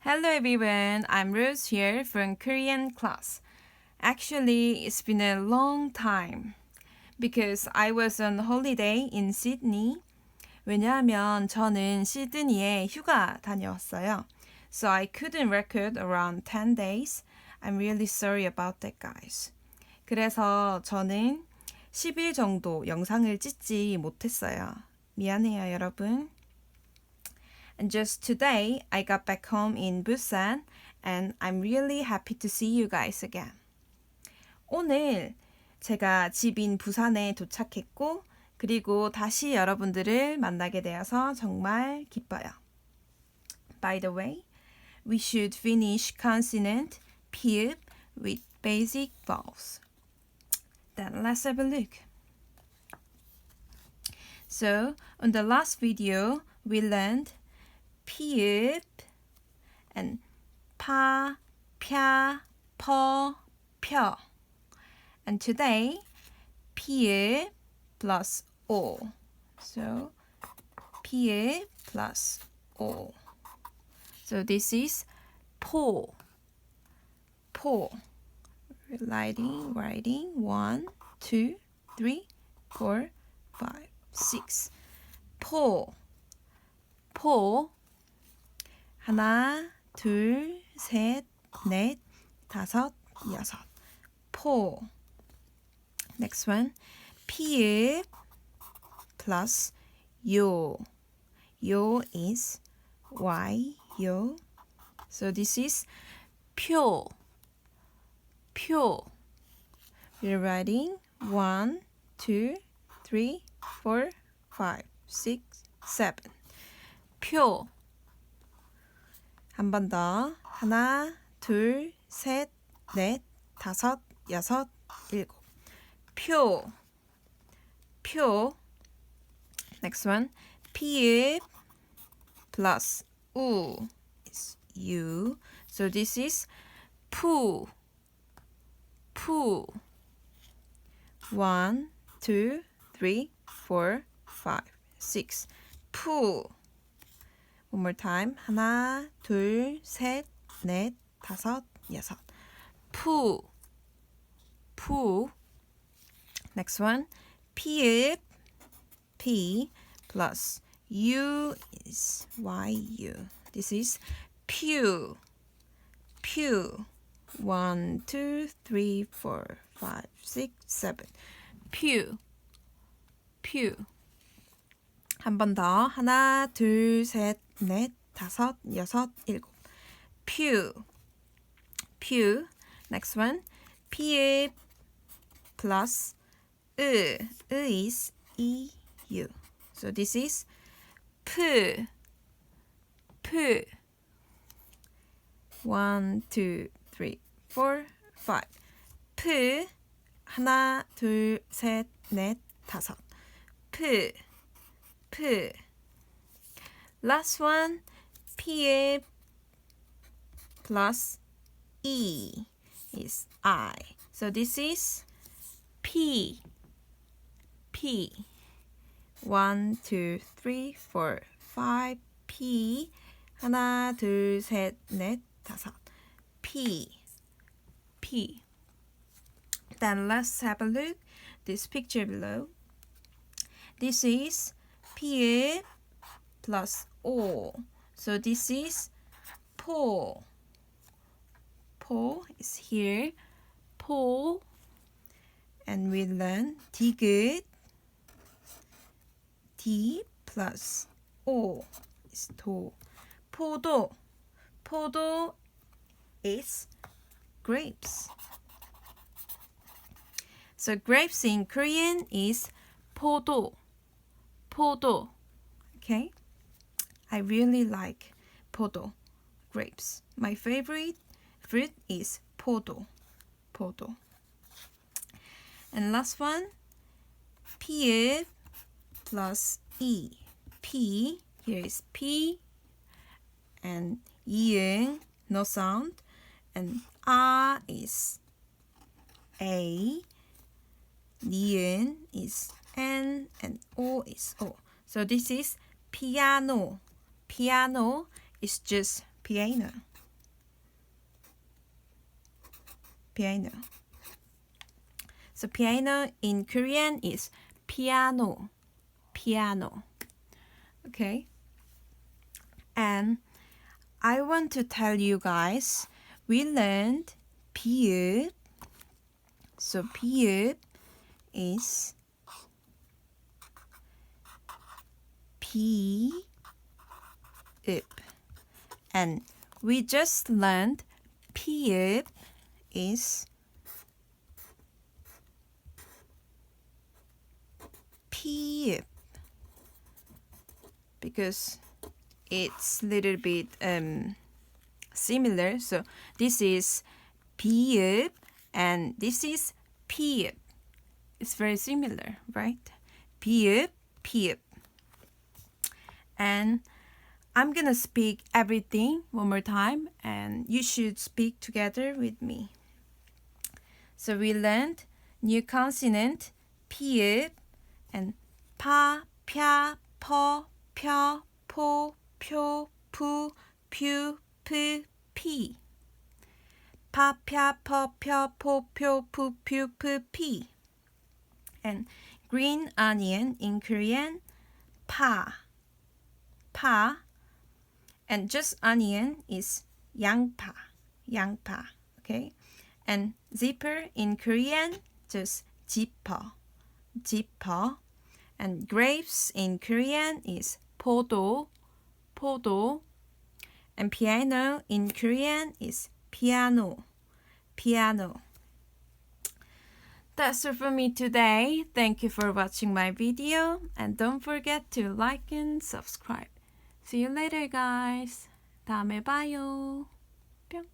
Hello everyone, I'm Rose here from Korean class. Actually, it's been a long time because I was on holiday in Sydney. 왜냐하면 저는 시드니에 휴가 다녀왔어요. So I couldn't record around 10 days. I'm really sorry about that, guys. 그래서 저는 10일 정도 영상을 찍지 못했어요. 미안해요, 여러분. And just today, I got back home in Busan and I'm really happy to see you guys again. 오늘 제가 집인 부산에 도착했고 그리고 다시 여러분들을 만나게 되어서 정말 기뻐요. By the way, we should finish consonant P with basic vowels. Then let's have a look. So, on the last video, we learned P and 파, 펴, 퍼, 펴. And today, P plus O. So, P plus O. So this is 포. 포. Writing. 1, 2, 3, 4, 5, 6. 포. 포. 하나, 둘, 셋, 넷, 다섯, 여섯. 포. Next one. 피읍 plus 요. 요 is Y, 요. So this is 표. 표. We're writing 1, 2, 3, 4, 5, 6, 7. 표. 한 번 더. 하나, 둘, 셋, 넷, 다섯, 여섯, 일곱. 표. 표. Next one. 피읍 plus 우 is you. So this is 푸. 푸. 1, 2, 3, 4, 5, 6. 푸. One more time. 하나, 둘, 셋, 넷, 다섯, 여섯. 푸. 푸. Next one. 피읍. P plus U is YU. This is pew. Pew. 1, 2, 3, 4, 5, 6, 7. pew. pew. 한 번 더. 하나, 둘, 셋, 넷, 다섯, 여섯, 일곱. pew. pew. Next one. 피읍 plus 으. 으 is EU. So this is 푸. 푸. 1, 2, 3, 4, 5. 푸. 하나, 둘, 셋, 넷, 다섯. 푸. 푸. Last one. 피읍 plus E is I. So this is P. P. 1, 2, 3, 4, 5. P. 하나, 둘, 셋, 넷, 다섯. P. P. Then let's have a look this picture below. This is P plus O. So this is 포. 포 is here. 포. And we learn 디귿. D plus O is 도. 포도. 포도 is grapes. So grapes in Korean is 포도. 포도. Okay? I really like 포도. Grapes. My favorite fruit is 포도. 포도. And last one. 피읍 plus E. P, here is P, and 이응, no sound, and A is A, 니은 is N, and O is O. So this is piano. Piano is just piano. piano. So piano in Korean is piano. Piano. Okay? And I want to tell you guys, we learned 피읍. So 피읍 is 피읍. And we just learned 피읍 is 피읍 because it's a little bit similar. So this is 피읍 and this is 피읍. It's very similar, right? 피읍, 피읍. And I'm gonna speak everything one more time and you should speak together with me. So we learned new consonant 피읍 and 파, 펴, 퍼, 펴, 포, 표, 푸, 퓨, 프, 피. 파, 펴, 퍼, 펴, 포, 표, 푸, 퓨, 프, 피. And green onion in Korean, 파. 파. And just onion is 양파. 양파. Okay? And zipper in Korean, just 지퍼. 지퍼. And grapes in Korean is 포도. 포도. And piano in Korean is piano. Piano. That's all for me today. Thank you for watching my video. And don't forget to like and subscribe. See you later, guys. 다음에 봐요. 뿅.